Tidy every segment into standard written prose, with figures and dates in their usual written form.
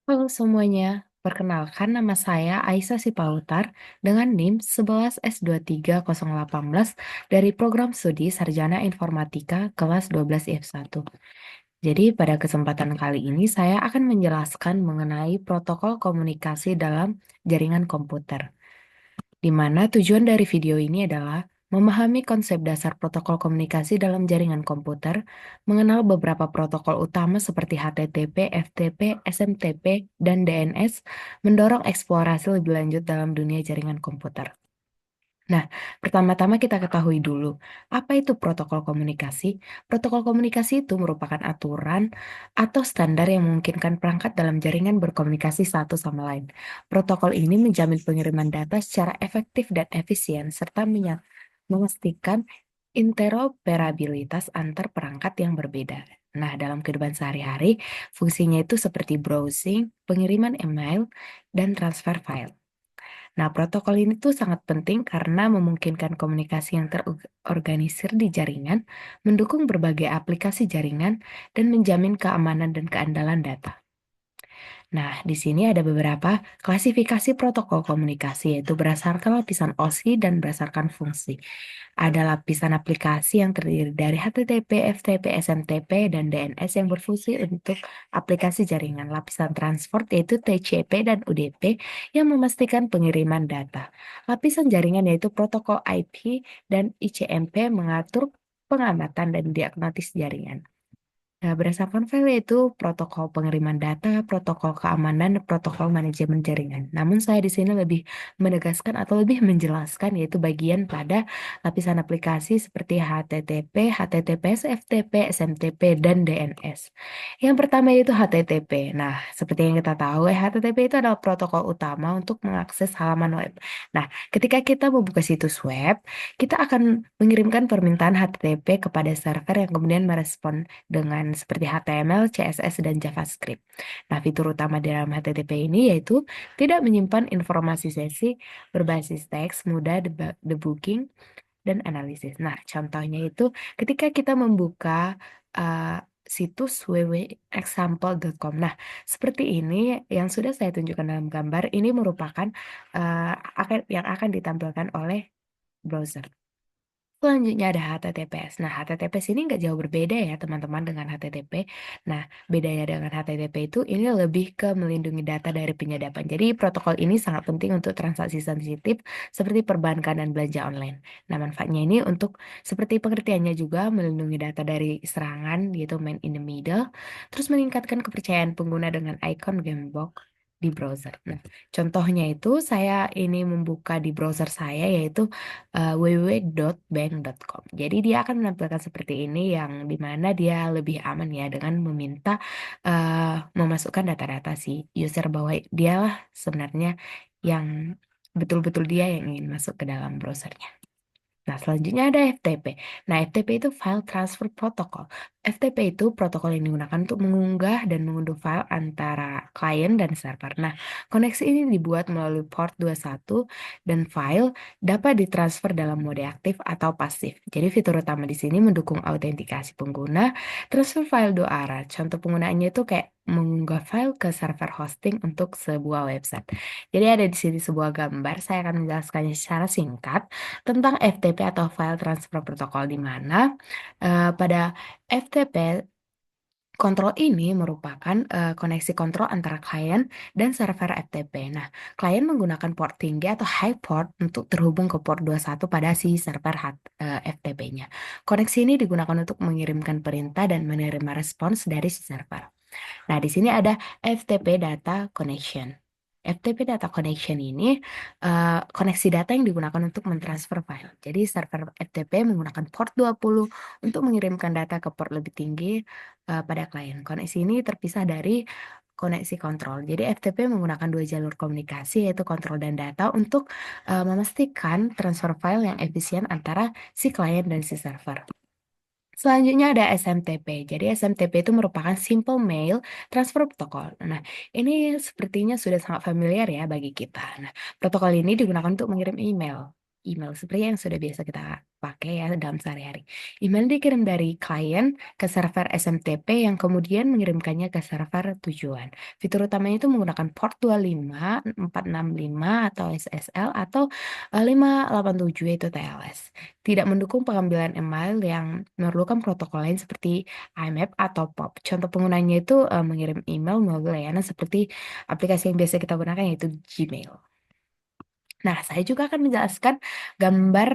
Halo semuanya, perkenalkan nama saya Aisyah Sipautar dengan NIM 11S23018 dari program studi Sarjana Informatika kelas 12 IF1. Jadi pada kesempatan kali ini saya akan menjelaskan mengenai protokol komunikasi dalam jaringan komputer, di mana tujuan dari video ini adalah memahami konsep dasar protokol komunikasi dalam jaringan komputer, mengenal beberapa protokol utama seperti HTTP, FTP, SMTP, dan DNS, mendorong eksplorasi lebih lanjut dalam dunia jaringan komputer. Nah, pertama-tama kita ketahui dulu, apa itu protokol komunikasi? Protokol komunikasi itu merupakan aturan atau standar yang memungkinkan perangkat dalam jaringan berkomunikasi satu sama lain. Protokol ini menjamin pengiriman data secara efektif dan efisien, serta memastikan interoperabilitas antar perangkat yang berbeda. Nah, dalam kehidupan sehari-hari, fungsinya itu seperti browsing, pengiriman email, dan transfer file. Nah, protokol ini tuh sangat penting karena memungkinkan komunikasi yang terorganisir di jaringan, mendukung berbagai aplikasi jaringan, dan menjamin keamanan dan keandalan data. Nah, di sini ada beberapa klasifikasi protokol komunikasi, yaitu berdasarkan lapisan OSI dan berdasarkan fungsi. Ada lapisan aplikasi yang terdiri dari HTTP, FTP, SMTP, dan DNS yang berfungsi untuk aplikasi jaringan. Lapisan transport yaitu TCP dan UDP yang memastikan pengiriman data. Lapisan jaringan yaitu protokol IP dan ICMP mengatur pengamatan dan diagnosis jaringan. Nah, berdasarkan file yaitu protokol pengiriman data, protokol keamanan, dan protokol manajemen jaringan. Namun saya di sini lebih menegaskan atau lebih menjelaskan yaitu bagian pada lapisan aplikasi seperti HTTP, HTTPS, FTP, SMTP, dan DNS. Yang pertama yaitu HTTP. Nah, seperti yang kita tahu, HTTP itu adalah protokol utama untuk mengakses halaman web. Nah, ketika kita membuka situs web, kita akan mengirimkan permintaan HTTP kepada server yang kemudian merespon dengan seperti HTML, CSS, dan JavaScript. Nah, fitur utama di dalam HTTP ini yaitu tidak menyimpan informasi sesi, berbasis teks, mudah debugging, dan analisis. Nah, contohnya itu ketika kita membuka uh, situs www.example.com. Nah, seperti ini yang sudah saya tunjukkan dalam gambar, ini merupakan yang akan ditampilkan oleh browser. Selanjutnya ada HTTPS. Nah, HTTPS ini nggak jauh berbeda ya teman-teman dengan HTTP. Nah, bedanya dengan HTTP itu ini lebih ke melindungi data dari penyadapan. Jadi protokol ini sangat penting untuk transaksi sensitif seperti perbankan dan belanja online. Nah, manfaatnya ini untuk seperti pengertiannya juga melindungi data dari serangan gitu man in the middle, terus meningkatkan kepercayaan pengguna dengan icon gamebox di browser. Nah, contohnya itu saya ini membuka di browser saya yaitu www.bank.com. Jadi dia akan menampilkan seperti ini yang dimana dia lebih aman ya dengan meminta memasukkan data-data si user bahwa dialah sebenarnya yang betul-betul dia yang ingin masuk ke dalam browsernya. Nah, selanjutnya ada FTP. Nah, FTP itu File Transfer Protocol. FTP itu protokol yang digunakan untuk mengunggah dan mengunduh file antara klien dan server. Nah, koneksi ini dibuat melalui port 21 dan file dapat ditransfer dalam mode aktif atau pasif. Jadi, fitur utama di sini mendukung autentikasi pengguna, transfer file dua arah. Contoh penggunaannya itu kayak mengunggah file ke server hosting untuk sebuah website. Jadi, ada di sini sebuah gambar. Saya akan menjelaskannya secara singkat tentang FTP atau File Transfer Protocol di mana pada FTP kontrol ini merupakan koneksi kontrol antara klien dan server FTP. Nah, klien menggunakan port tinggi atau high port untuk terhubung ke port 21 pada si server FTP-nya. Koneksi ini digunakan untuk mengirimkan perintah dan menerima respons dari si server. Nah, di sini ada FTP Data Connection. FTP Data Connection ini koneksi data yang digunakan untuk mentransfer file. Jadi server FTP menggunakan port 20 untuk mengirimkan data ke port lebih tinggi pada klien. Koneksi ini terpisah dari koneksi kontrol. Jadi FTP menggunakan dua jalur komunikasi yaitu kontrol dan data untuk memastikan transfer file yang efisien antara si klien dan si server. Selanjutnya ada SMTP. Jadi SMTP itu merupakan Simple Mail Transfer Protocol. Nah, ini sepertinya sudah sangat familiar ya bagi kita. Nah, protokol ini digunakan untuk mengirim email. email seperti yang sudah biasa kita pakai ya dalam sehari-hari. Email dikirim dari klien ke server SMTP yang kemudian mengirimkannya ke server tujuan. Fitur utamanya itu menggunakan port 25, 465 atau SSL atau 587 yaitu TLS. Tidak mendukung pengambilan email yang memerlukan protokol lain seperti IMAP atau POP. Contoh penggunanya itu mengirim email melalui layanan seperti aplikasi yang biasa kita gunakan yaitu Gmail. Nah, saya juga akan menjelaskan gambar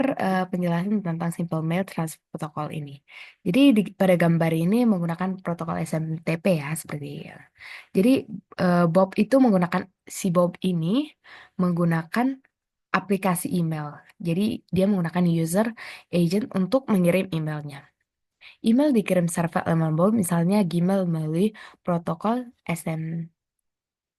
penjelasan tentang Simple Mail Transfer Protocol ini. Jadi pada gambar ini menggunakan protokol SMTP ya seperti ya. Jadi Bob itu menggunakan si Bob ini menggunakan aplikasi email. Jadi dia menggunakan user agent untuk mengirim emailnya. Email dikirim server elemen Bob misalnya Gmail melalui protokol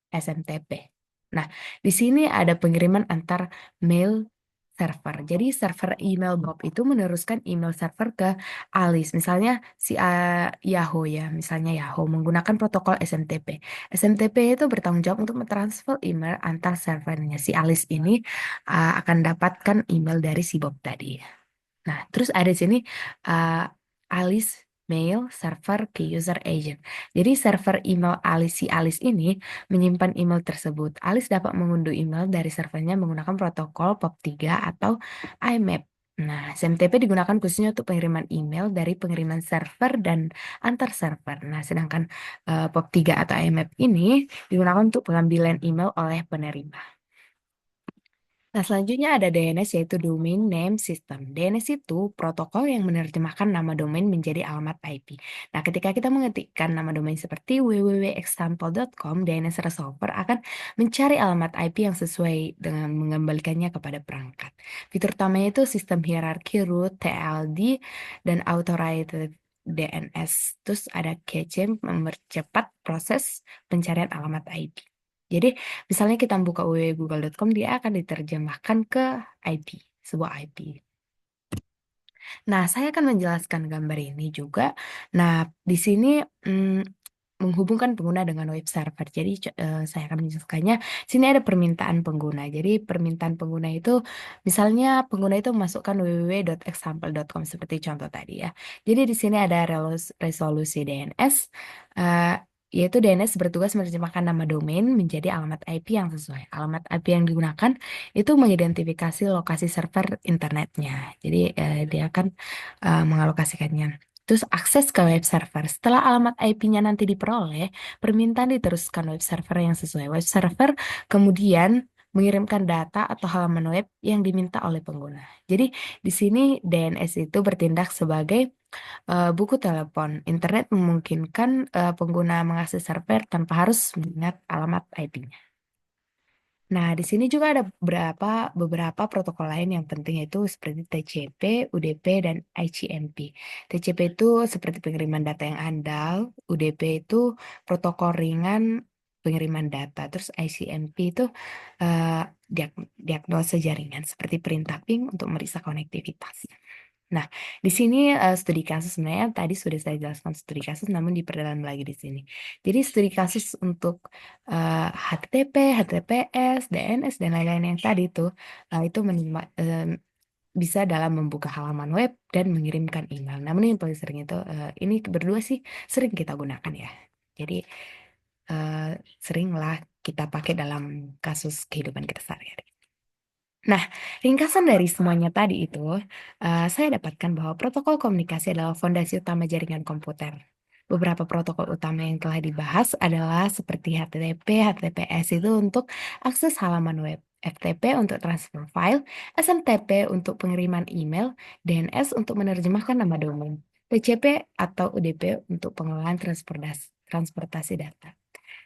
SMTP. Nah, di sini ada pengiriman antar mail server. Jadi server email Bob itu meneruskan email server ke Alice. Misalnya si Yahoo ya, misalnya Yahoo menggunakan protokol SMTP. SMTP itu bertanggung jawab untuk mentransfer email antar servernya. Si Alice ini akan dapatkan email dari si Bob tadi. Nah, terus ada di sini uh, Alice mail server ke user agent. Jadi server email Alice si Alice ini menyimpan email tersebut. Alice dapat mengunduh email dari servernya menggunakan protokol POP3 atau IMAP. Nah, SMTP digunakan khususnya untuk pengiriman email dari pengiriman server dan antar server. Nah, sedangkan POP3 atau IMAP ini digunakan untuk pengambilan email oleh penerima. Nah, selanjutnya ada DNS yaitu Domain Name System. DNS itu protokol yang menerjemahkan nama domain menjadi alamat IP. Nah, ketika kita mengetikkan nama domain seperti www.example.com, DNS resolver akan mencari alamat IP yang sesuai dengan mengembalikannya kepada perangkat. Fitur utamanya itu sistem hierarki root, TLD, dan authorized DNS. Terus ada cache mempercepat proses pencarian alamat IP. Jadi misalnya kita buka www.google.com, dia akan diterjemahkan ke IP, sebuah IP. Nah, saya akan menjelaskan gambar ini juga. Nah, di sini menghubungkan pengguna dengan web server. Jadi saya akan menjelaskannya. Sini ada permintaan pengguna. Jadi permintaan pengguna itu misalnya pengguna itu memasukkan www.example.com seperti contoh tadi ya. Jadi di sini ada resolusi DNS. eh, Yaitu DNS bertugas menerjemahkan nama domain menjadi alamat IP yang sesuai. Alamat IP yang digunakan itu mengidentifikasi lokasi server internetnya. Jadi dia akan mengalokasikannya. Terus akses ke web server. Setelah alamat IP-nya nanti diperoleh, permintaan diteruskan web server yang sesuai. Web server kemudian mengirimkan data atau halaman web yang diminta oleh pengguna. Jadi di sini DNS itu bertindak sebagai buku telepon. Internet memungkinkan pengguna mengakses server tanpa harus mengingat alamat IP-nya. Nah, di sini juga ada beberapa protokol lain yang penting yaitu seperti TCP, UDP, dan ICMP. TCP itu seperti pengiriman data yang andal, UDP itu protokol ringan pengiriman data, terus ICMP itu eh, diagnosa jaringan seperti perintah ping untuk meriksa konektivitas. Nah, di sini studi kasus sebenarnya tadi sudah saya jelaskan studi kasus, namun diperdalam lagi di sini. Jadi studi kasus untuk HTTP, HTTPS, DNS dan lain-lain yang tadi itu bisa dalam membuka halaman web dan mengirimkan email. Namun yang paling sering itu ini berdua sih sering kita gunakan ya. Jadi eh, seringlah kita pakai dalam kasus kehidupan kita sehari-hari. Nah, ringkasan dari semuanya tadi itu, saya dapatkan bahwa protokol komunikasi adalah fondasi utama jaringan komputer. Beberapa protokol utama yang telah dibahas adalah seperti HTTP, HTTPS itu untuk akses halaman web, FTP untuk transfer file, SMTP untuk pengiriman email, DNS untuk menerjemahkan nama domain, TCP atau UDP untuk pengelolaan transportasi data.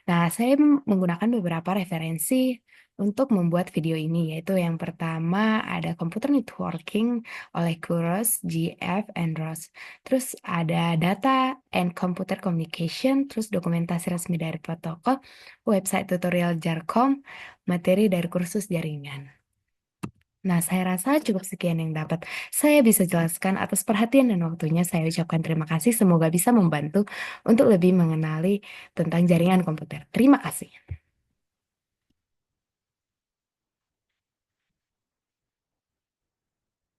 Nah, saya menggunakan beberapa referensi untuk membuat video ini, yaitu yang pertama ada Computer Networking oleh Kuros, GF, and Ross. Terus ada Data and Computer Communication, terus dokumentasi resmi dari protokol, website tutorial Jarcom, materi dari kursus jaringan. Nah, saya rasa cukup sekian yang dapat saya bisa jelaskan. Atas perhatian dan waktunya. Saya ucapkan terima kasih. Semoga bisa membantu untuk lebih mengenali tentang jaringan komputer. Terima kasih.